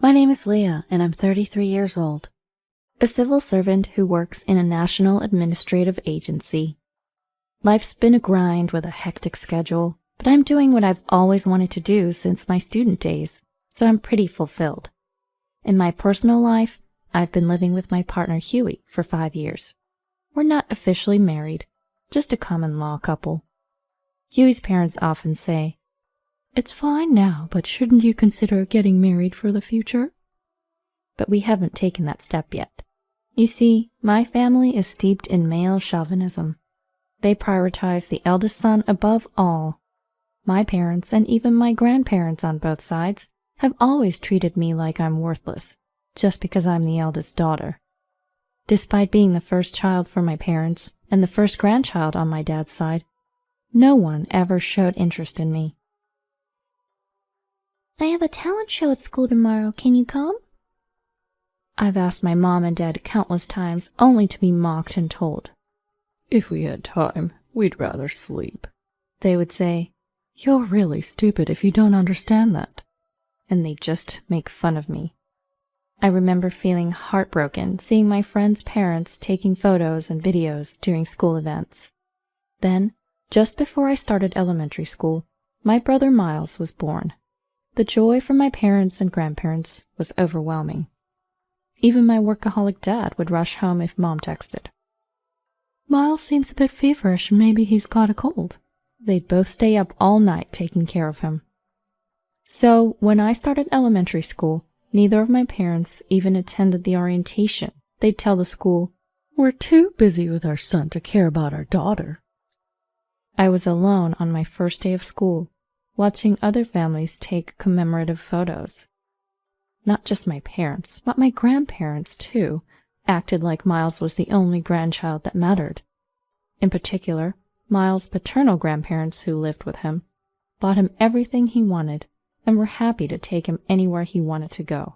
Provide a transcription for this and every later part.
My name is Leah, and I'm 33 years old. A civil servant who works in a national administrative agency. Life's been a grind with a hectic schedule, but I'm doing what I've always wanted to do since my student days, so I'm pretty fulfilled. In my personal life, I've been living with my partner Huey for 5 years. We're not officially married, just a common law couple. Huey's parents often say, "It's fine now, but shouldn't you consider getting married for the future?" But we haven't taken that step yet. You see, my family is steeped in male chauvinism. They prioritize the eldest son above all. My parents, and even my grandparents on both sides, have always treated me like I'm worthless, just because I'm the eldest daughter. Despite being the first child for my parents, and the first grandchild on my dad's side, no one ever showed interest in me. "I have a talent show at school tomorrow. Can you come?" I've asked my mom and dad countless times, only to be mocked and told, "If we had time, we'd rather sleep." They would say, "You're really stupid if you don't understand that." and they'd just make fun of me. I remember feeling heartbroken seeing my friends' parents taking photos and videos during school events. Then, just before I started elementary school, my brother Miles was born. The joy from my parents and grandparents was overwhelming. Even my workaholic dad would rush home if Mom texted. "Miles seems a bit feverish, maybe he's got a cold." They'd both stay up all night taking care of him. So, when I started elementary school, neither of my parents even attended the orientation. They'd tell the school, "We're too busy with our son to care about our daughter." I was alone on my first day of school, watching other families take commemorative photos. Not just my parents, but my grandparents, too, acted like Miles was the only grandchild that mattered. In particular, Miles' paternal grandparents who lived with him bought him everything he wanted and were happy to take him anywhere he wanted to go.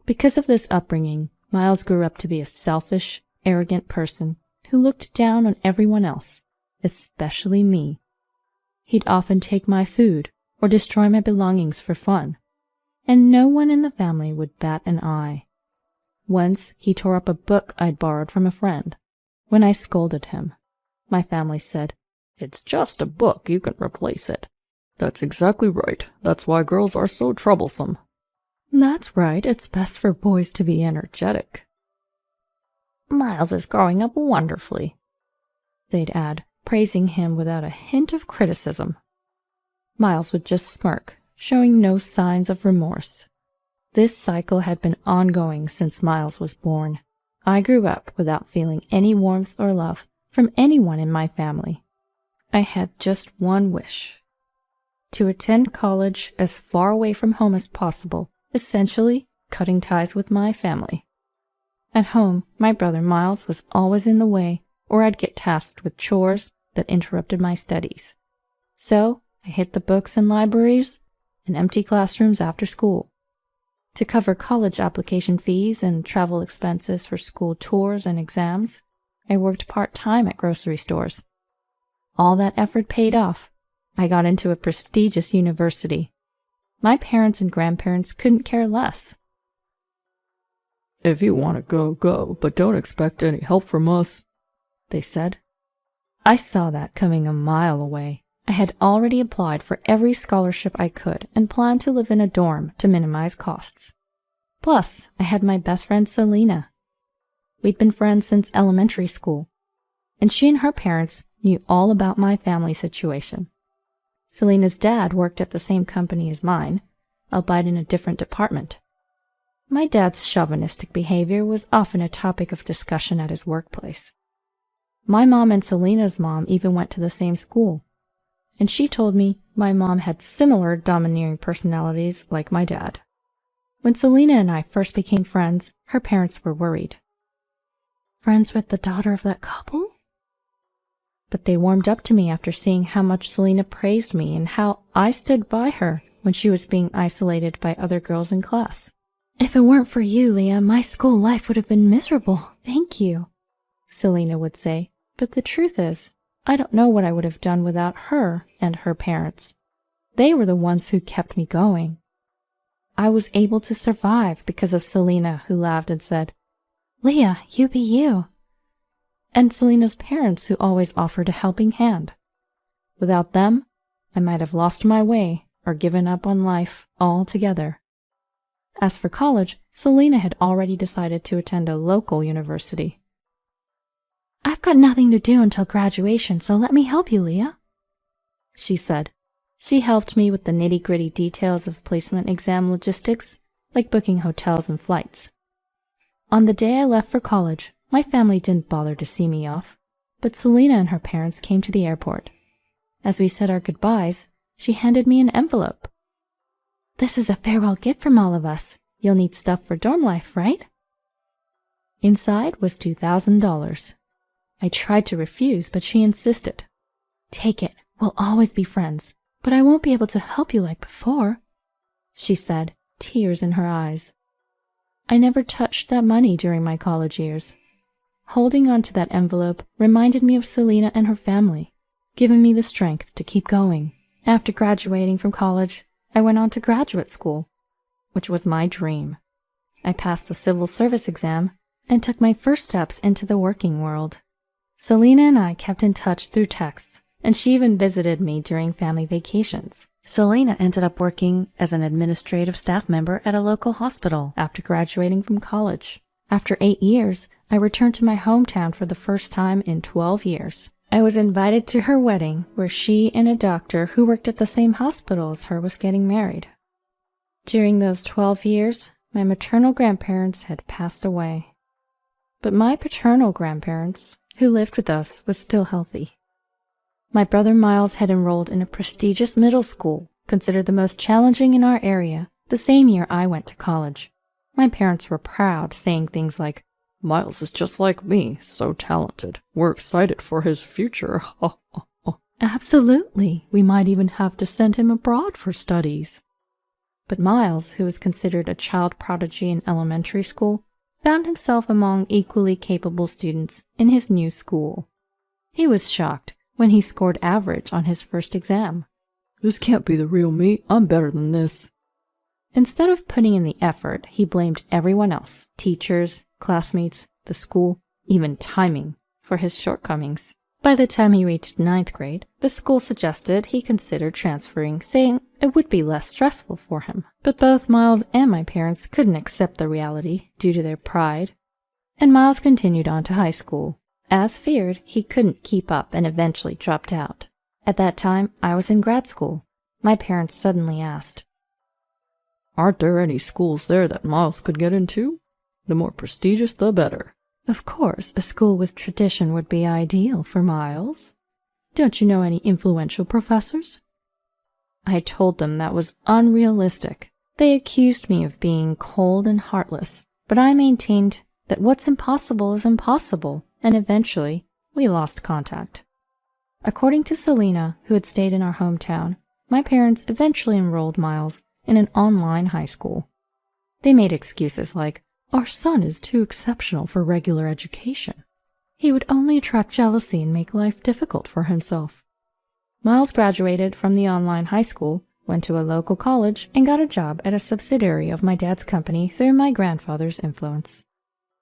Because of this upbringing, Miles grew up to be a selfish, arrogant person who looked down on everyone else, especially me. He'd often take my food or destroy my belongings for fun, and no one in the family would bat an eye. Once he tore up a book I'd borrowed from a friend. When I scolded him, my family said, "It's just a book, you can replace it." "That's exactly right. That's why girls are so troublesome." "That's right, it's best for boys to be energetic." "Miles is growing up wonderfully," they'd add, praising him without a hint of criticism. Miles would just smirk, showing no signs of remorse. This cycle had been ongoing since Miles was born. I grew up without feeling any warmth or love from anyone in my family. I had just one wish: to attend college as far away from home as possible, essentially cutting ties with my family. At home, my brother Miles was always in the way, or I'd get tasked with chores that interrupted my studies. So I hit the books and libraries and empty classrooms after school. To cover college application fees and travel expenses for school tours and exams, I worked part-time at grocery stores. All that effort paid off. I got into a prestigious university. My parents and grandparents couldn't care less. "If you want to go, go, but don't expect any help from us," they said. I saw that coming a mile away. I had already applied for every scholarship I could and planned to live in a dorm to minimize costs. Plus, I had my best friend Selena. We'd been friends since elementary school, and she and her parents knew all about my family situation. Selena's dad worked at the same company as mine, albeit in a different department. My dad's chauvinistic behavior was often a topic of discussion at his workplace. My mom and Selena's mom even went to the same school, and she told me my mom had similar domineering personalities like my dad. When Selena and I first became friends, her parents were worried. "Friends with the daughter of that couple?" But they warmed up to me after seeing how much Selena praised me and how I stood by her when she was being isolated by other girls in class. "If it weren't for you, Leah, my school life would have been miserable. Thank you," Selena would say. But the truth is, I don't know what I would have done without her and her parents. They were the ones who kept me going. I was able to survive because of Selena, who laughed and said, "Leah, you be you." And Selena's parents, who always offered a helping hand. Without them, I might have lost my way or given up on life altogether. As for college, Selena had already decided to attend a local university. "I've got nothing to do until graduation, so let me help you, Leah," she said. She helped me with the nitty-gritty details of placement exam logistics, like booking hotels and flights. On the day I left for college, my family didn't bother to see me off, but Selena and her parents came to the airport. As we said our goodbyes, she handed me an envelope. "This is a farewell gift from all of us. You'll need stuff for dorm life, right?" Inside was $2,000. I tried to refuse, but she insisted. "Take it. We'll always be friends, but I won't be able to help you like before," she said, tears in her eyes. I never touched that money during my college years. Holding on to that envelope reminded me of Selena and her family, giving me the strength to keep going. After graduating from college, I went on to graduate school, which was my dream. I passed the civil service exam and took my first steps into the working world. Selena and I kept in touch through texts, and she even visited me during family vacations. Selena ended up working as an administrative staff member at a local hospital after graduating from college. After 8 years, I returned to my hometown for the first time in 12 years. I was invited to her wedding, where she and a doctor who worked at the same hospital as her was getting married. During those 12 years, my maternal grandparents had passed away. But my paternal grandparents, who lived with us, was still healthy. My brother Miles had enrolled in a prestigious middle school, considered the most challenging in our area, the same year I went to college. My parents were proud, saying things like, "Miles is just like me, so talented. We're excited for his future." "Absolutely, we might even have to send him abroad for studies." But Miles, who was considered a child prodigy in elementary school, found himself among equally capable students in his new school. He was shocked when he scored average on his first exam. "This can't be the real me. I'm better than this." Instead of putting in the effort, he blamed everyone else, teachers, classmates, the school, even timing, for his shortcomings. By the time he reached 9th grade, the school suggested he consider transferring, saying it would be less stressful for him. But both Miles and my parents couldn't accept the reality due to their pride, and Miles continued on to high school. As feared, he couldn't keep up and eventually dropped out. At that time, I was in grad school. My parents suddenly asked, "Aren't there any schools there that Miles could get into? The more prestigious, the better." "Of course, a school with tradition would be ideal for Miles. Don't you know any influential professors?" I told them that was unrealistic. They accused me of being cold and heartless, but I maintained that what's impossible is impossible, and eventually we lost contact. According to Selena, who had stayed in our hometown, my parents eventually enrolled Miles in an online high school. They made excuses like, "Our son is too exceptional for regular education. He would only attract jealousy and make life difficult for himself." Miles graduated from the online high school, went to a local college, and got a job at a subsidiary of my dad's company through my grandfather's influence.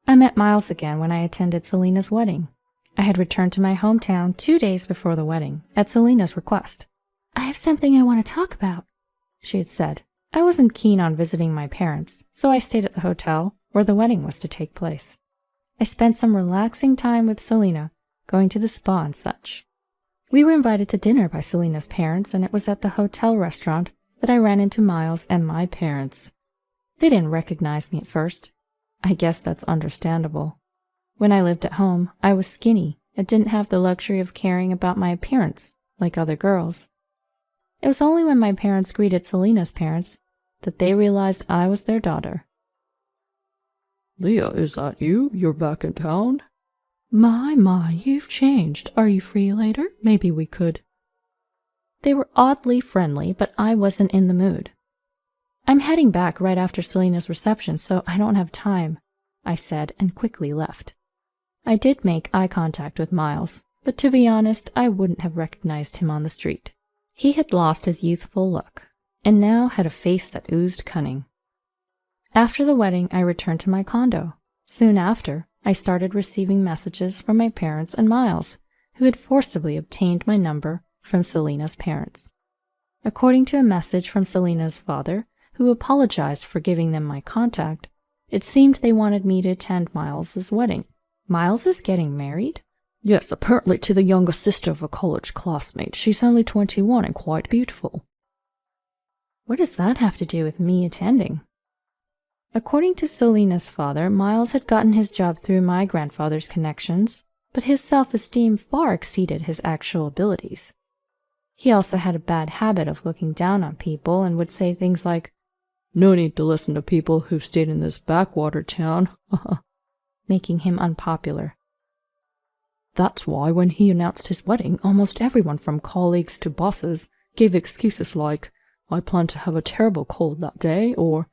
I met Miles again when I attended Selena's wedding. I had returned to my hometown 2 days before the wedding, at Selena's request. "I have something I want to talk about," she had said. I wasn't keen on visiting my parents, so I stayed at the hotel where the wedding was to take place. I spent some relaxing time with Selena, going to the spa and such. We were invited to dinner by Selena's parents, and it was at the hotel restaurant that I ran into Miles and my parents. They didn't recognize me at first. I guess that's understandable. When I lived at home, I was skinny and didn't have the luxury of caring about my appearance like other girls. It was only when my parents greeted Selena's parents that they realized I was their daughter. "Leah, is that you? You're back in town?" My, you've changed. Are you free later? Maybe we could." They were oddly friendly, but I wasn't in the mood. "I'm heading back right after Selena's reception, so I don't have time," I said, and quickly left. I did make eye contact with Miles, but to be honest, I wouldn't have recognized him on the street. He had lost his youthful look, and now had a face that oozed cunning. After the wedding, I returned to my condo. Soon after, I started receiving messages from my parents and Miles, who had forcibly obtained my number from Selena's parents. According to a message from Selena's father, who apologized for giving them my contact, it seemed they wanted me to attend Miles's wedding. Miles is getting married? Yes, apparently to the younger sister of a college classmate. She's only 21 and quite beautiful. What does that have to do with me attending? According to Selena's father, Miles had gotten his job through my grandfather's connections, but his self-esteem far exceeded his actual abilities. He also had a bad habit of looking down on people and would say things like, "No need to listen to people who've stayed in this backwater town," making him unpopular. That's why when he announced his wedding, almost everyone from colleagues to bosses gave excuses like, "I plan to have a terrible cold that day," or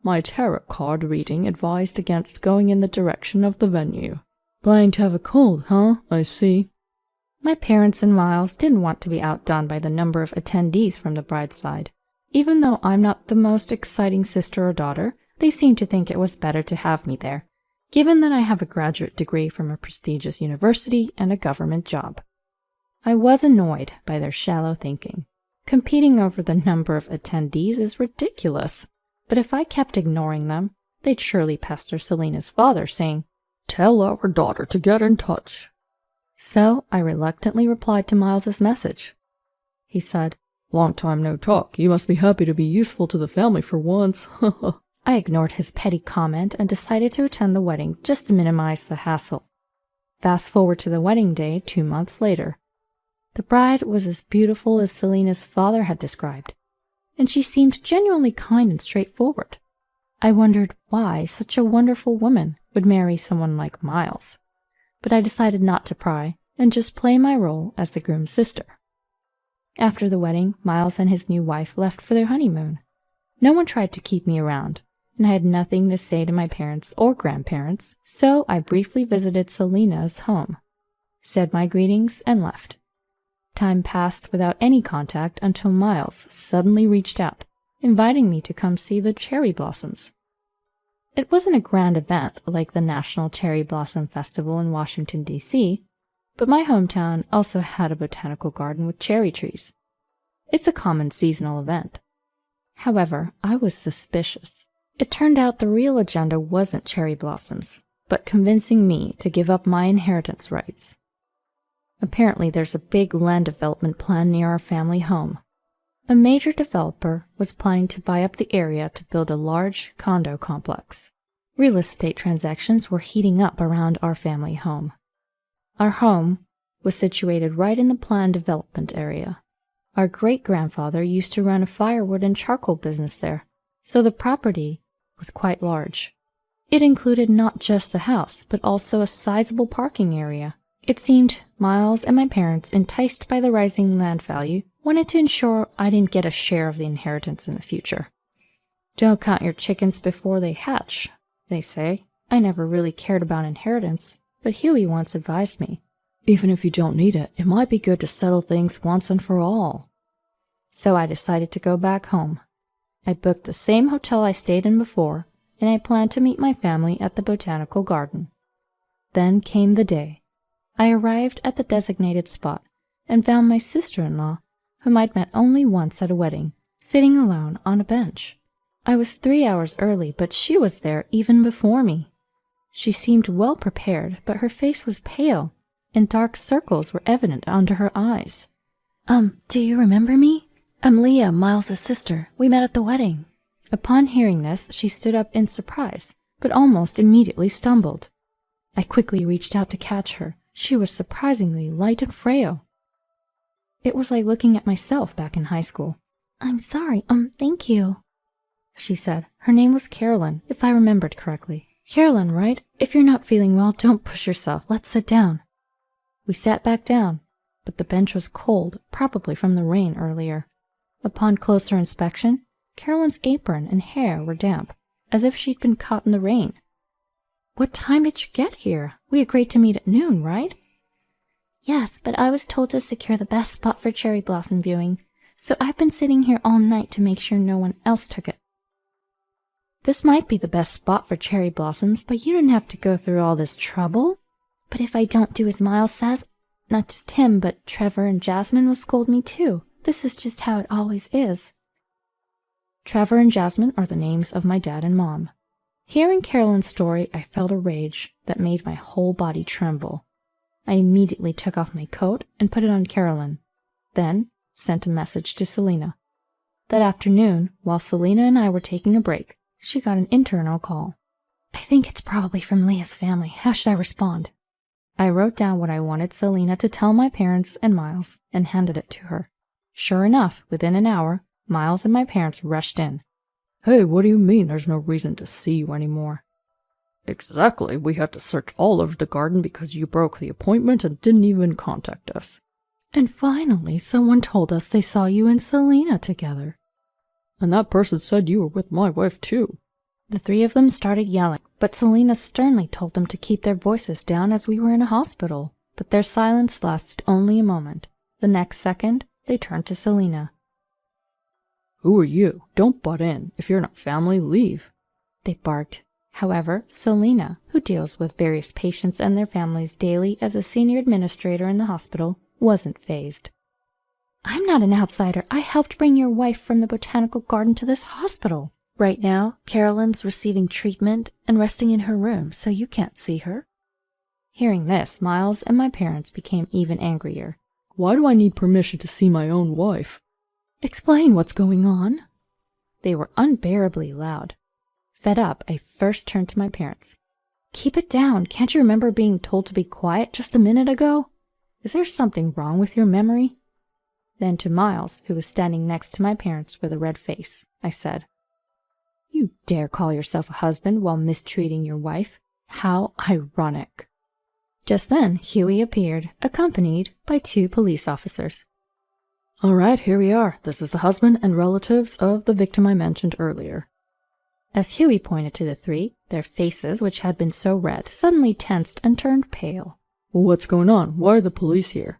"My tarot card reading advised against going in the direction of the venue." Planning to have a cold, huh? I see. My parents and Miles didn't want to be outdone by the number of attendees from the bride's side. Even though I'm not the most exciting sister or daughter, they seemed to think it was better to have me there, given that I have a graduate degree from a prestigious university and a government job. I was annoyed by their shallow thinking. Competing over the number of attendees is ridiculous, but if I kept ignoring them, they'd surely pester Selena's father, saying, "Tell our daughter to get in touch." So I reluctantly replied to Miles's message. He said, "Long time no talk. You must be happy to be useful to the family for once." I ignored his petty comment and decided to attend the wedding just to minimize the hassle. Fast forward to the wedding day 2 months later. The bride was as beautiful as Selena's father had described, and she seemed genuinely kind and straightforward. I wondered why such a wonderful woman would marry someone like Miles, but I decided not to pry and just play my role as the groom's sister. After the wedding, Miles and his new wife left for their honeymoon. No one tried to keep me around, and I had nothing to say to my parents or grandparents, so I briefly visited Selena's home, said my greetings, and left. Time passed without any contact until Miles suddenly reached out, inviting me to come see the cherry blossoms. It wasn't a grand event like the National Cherry Blossom Festival in Washington, D.C., but my hometown also had a botanical garden with cherry trees. It's a common seasonal event. However, I was suspicious. It turned out the real agenda wasn't cherry blossoms, but convincing me to give up my inheritance rights. Apparently, there's a big land development plan near our family home. A major developer was planning to buy up the area to build a large condo complex. Real estate transactions were heating up around our family home. Our home was situated right in the planned development area. Our great-grandfather used to run a firewood and charcoal business there, so the property was quite large. It included not just the house, but also a sizable parking area. It seemed Miles and my parents, enticed by the rising land value, wanted to ensure I didn't get a share of the inheritance in the future. Don't count your chickens before they hatch, they say. I never really cared about inheritance, but Huey once advised me, "Even if you don't need it, it might be good to settle things once and for all." So I decided to go back home. I booked the same hotel I stayed in before, and I planned to meet my family at the botanical garden. Then came the day. I arrived at the designated spot and found my sister-in-law, whom I'd met only once at a wedding, sitting alone on a bench. I was 3 hours early, but she was there even before me. She seemed well prepared, but her face was pale, and dark circles were evident under her eyes. Do you remember me? I'm Leah, Miles' sister. We met at the wedding." Upon hearing this, she stood up in surprise, but almost immediately stumbled. I quickly reached out to catch her. She was surprisingly light and frail. It was like looking at myself back in high school. "I'm sorry, thank you," she said. Her name was Carolyn, if I remembered correctly. "Carolyn, right? If you're not feeling well, don't push yourself. Let's sit down." We sat back down, but the bench was cold, probably from the rain earlier. Upon closer inspection, Carolyn's apron and hair were damp, as if she'd been caught in the rain. "What time did you get here? We agreed to meet at noon, right?" "Yes, but I was told to secure the best spot for cherry blossom viewing, so I've been sitting here all night to make sure no one else took it." This might be the best spot for cherry blossoms, but you didn't have to go through all this trouble. But if I don't do as Miles says, not just him, but Trevor and Jasmine will scold me too. This is just how it always is. Trevor and Jasmine are the names of my dad and mom. Hearing Carolyn's story, I felt a rage that made my whole body tremble. I immediately took off my coat and put it on Carolyn, then sent a message to Selena. That afternoon, while Selena and I were taking a break, she got an internal call. I think it's probably from Leah's family. How should I respond? I wrote down what I wanted Selena to tell my parents and Miles and handed it to her. Sure enough, within an hour, Miles and my parents rushed in. Hey, what do you mean there's no reason to see you anymore? Exactly, we had to search all over the garden because you broke the appointment and didn't even contact us. And finally, someone told us they saw you and Selena together. And that person said you were with my wife too. The three of them started yelling, but Selena sternly told them to keep their voices down as we were in a hospital. But their silence lasted only a moment. The next second, they turned to Selena. Who are you? Don't butt in. If you're not family, leave. They barked. However, Selena, who deals with various patients and their families daily as a senior administrator in the hospital, wasn't fazed. I'm not an outsider. I helped bring your wife from the botanical garden to this hospital. Right now, Carolyn's receiving treatment and resting in her room, so you can't see her. Hearing this, Miles and my parents became even angrier. Why do I need permission to see my own wife? Explain what's going on. They were unbearably loud. Fed up, I first turned to my parents. Keep it down. Can't you remember being told to be quiet just a minute ago? Is there something wrong with your memory? Then to Miles, who was standing next to my parents with a red face, I said, You dare call yourself a husband while mistreating your wife? How ironic. Just then, Huey appeared, accompanied by 2 police officers. All right, here we are. This is the husband and relatives of the victim I mentioned earlier. As Huey pointed to the 3, their faces, which had been so red, suddenly tensed and turned pale. Well, what's going on? Why are the police here?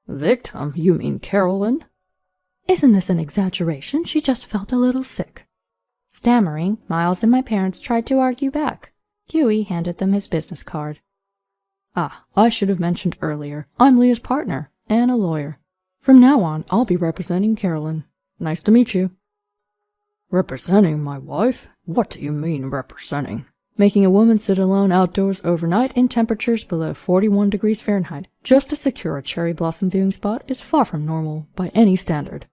Victim? You mean Carolyn? Isn't this an exaggeration? She just felt a little sick. Stammering, Miles and my parents tried to argue back. Huey handed them his business card. Ah, I should have mentioned earlier. I'm Leah's partner and a lawyer. From now on, I'll be representing Carolyn. Nice to meet you. Representing my wife? What do you mean, representing? Making a woman sit alone outdoors overnight in temperatures below 41 degrees Fahrenheit just to secure a cherry blossom viewing spot is far from normal by any standard.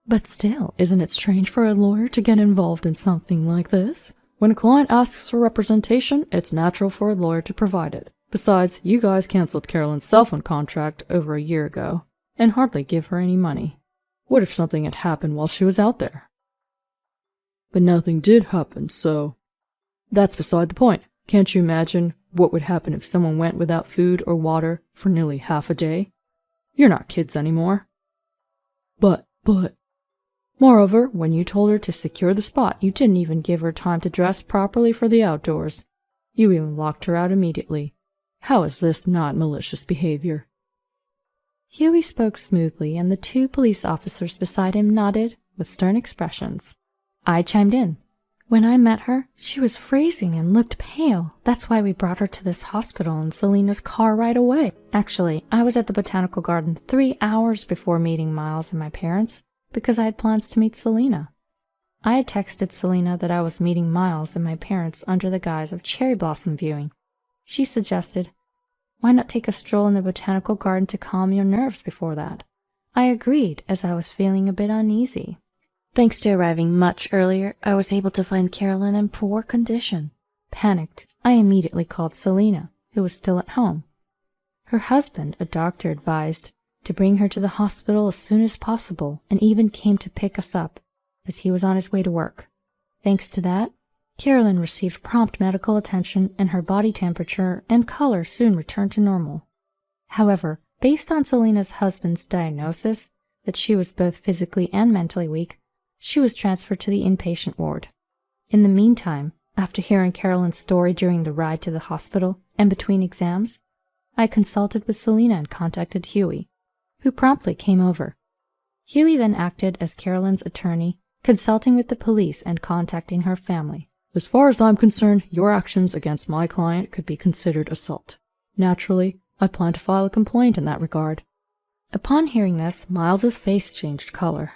But still, isn't it strange for a lawyer to get involved in something like this? When a client asks for representation, it's natural for a lawyer to provide it. Besides, you guys canceled Carolyn's cell phone contract over a year ago and hardly give her any money. What if something had happened while she was out there? But nothing did happen, so... That's beside the point. Can't you imagine what would happen if someone went without food or water for nearly half a day? You're not kids anymore. But... Moreover, when you told her to secure the spot, you didn't even give her time to dress properly for the outdoors. You even locked her out immediately. How is this not malicious behavior? Huey spoke smoothly, and the 2 police officers beside him nodded with stern expressions. I chimed in. When I met her, she was freezing and looked pale. That's why we brought her to this hospital in Selena's car right away. Actually, I was at the botanical garden 3 hours before meeting Miles and my parents, because I had plans to meet Selena. I had texted Selena that I was meeting Miles and my parents under the guise of cherry blossom viewing. She suggested, why not take a stroll in the botanical garden to calm your nerves before that? I agreed, as I was feeling a bit uneasy. Thanks to arriving much earlier, I was able to find Carolyn in poor condition. Panicked, I immediately called Selena, who was still at home. Her husband, a doctor, advised to bring her to the hospital as soon as possible, and even came to pick us up, as he was on his way to work. Thanks to that, Carolyn received prompt medical attention, and her body temperature and color soon returned to normal. However, based on Selena's husband's diagnosis that she was both physically and mentally weak, she was transferred to the inpatient ward. In the meantime, after hearing Carolyn's story during the ride to the hospital and between exams, I consulted with Selena and contacted Huey, who promptly came over. Huey then acted as Carolyn's attorney, consulting with the police and contacting her family. As far as I'm concerned, your actions against my client could be considered assault. Naturally, I plan to file a complaint in that regard." Upon hearing this, Miles's face changed color.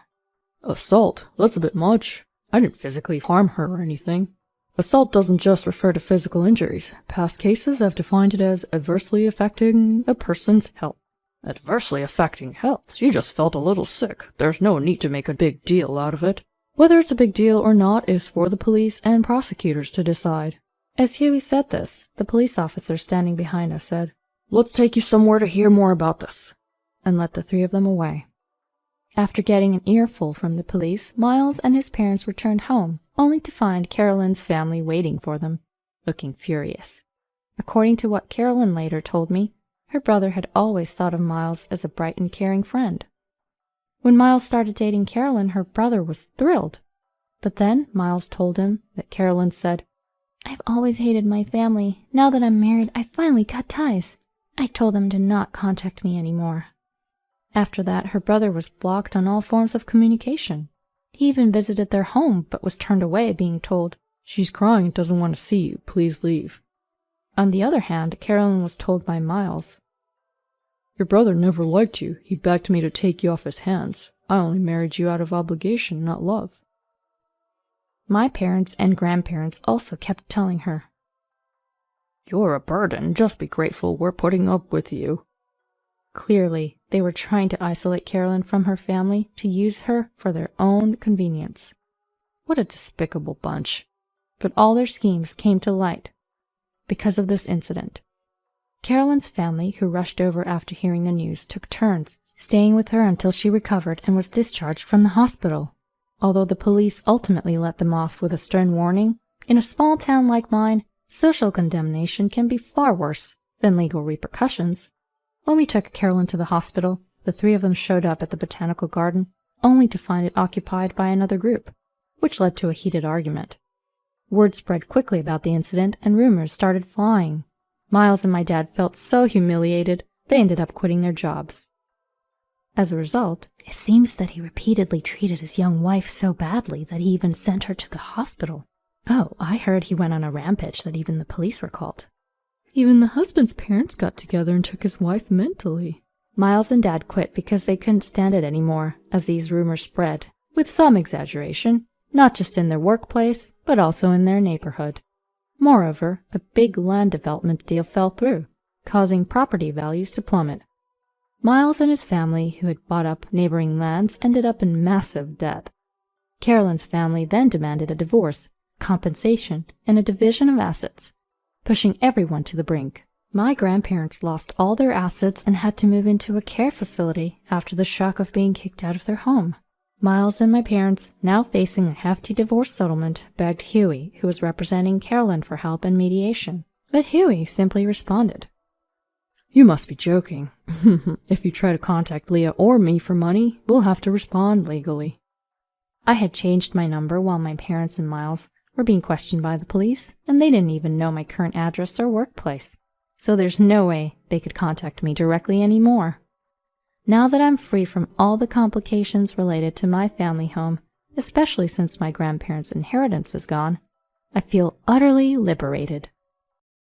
"Assault? That's a bit much. I didn't physically harm her or anything. Assault doesn't just refer to physical injuries. Past cases have defined it as adversely affecting a person's health." "Adversely affecting health? She just felt a little sick. There's no need to make a big deal out of it." Whether it's a big deal or not is for the police and prosecutors to decide. As Huey said this, the police officer standing behind us said, "Let's take you somewhere to hear more about this," and led the three of them away. After getting an earful from the police, Miles and his parents returned home, only to find Carolyn's family waiting for them, looking furious. According to what Carolyn later told me, her brother had always thought of Miles as a bright and caring friend. When Miles started dating Carolyn, her brother was thrilled. But then Miles told him that Carolyn said, "I've always hated my family. Now that I'm married, I finally cut ties. I told them to not contact me anymore." After that, her brother was blocked on all forms of communication. He even visited their home, but was turned away, being told, "She's crying and doesn't want to see you. Please leave." On the other hand, Carolyn was told by Miles, "Your brother never liked you. He begged me to take you off his hands. I only married you out of obligation, not love." My parents and grandparents also kept telling her, "You're a burden. Just be grateful we're putting up with you." Clearly, they were trying to isolate Carolyn from her family to use her for their own convenience. What a despicable bunch. But all their schemes came to light because of this incident. Carolyn's family, who rushed over after hearing the news, took turns staying with her until she recovered and was discharged from the hospital. Although the police ultimately let them off with a stern warning, in a small town like mine, social condemnation can be far worse than legal repercussions. When we took Carolyn to the hospital, the three of them showed up at the botanical garden, only to find it occupied by another group, which led to a heated argument. Word spread quickly about the incident, and rumors started flying. Miles and my dad felt so humiliated, they ended up quitting their jobs. As a result, It seems that he repeatedly treated his young wife so badly that he even sent her to the hospital. oh, I heard he went on a rampage that even the police were called. Even the husband's parents got together and took his wife mentally. Miles and Dad quit because they couldn't stand it anymore, as these rumors spread, with some exaggeration, not just in their workplace, but also in their neighborhood. Moreover, a big land development deal fell through, causing property values to plummet. Miles and his family, who had bought up neighboring lands, ended up in massive debt. Carolyn's family then demanded a divorce, compensation, and a division of assets, pushing everyone to the brink. My grandparents lost all their assets and had to move into a care facility after the shock of being kicked out of their home. Miles and my parents, now facing a hefty divorce settlement, begged Huey, who was representing Carolyn, for help and mediation. But Huey simply responded, "You must be joking. If you try to contact Leah or me for money, we'll have to respond legally." I had changed my number while my parents and Miles were being questioned by the police, and they didn't even know my current address or workplace. So there's no way they could contact me directly anymore. Now that I'm free from all the complications related to my family home, especially since my grandparents' inheritance is gone, I feel utterly liberated.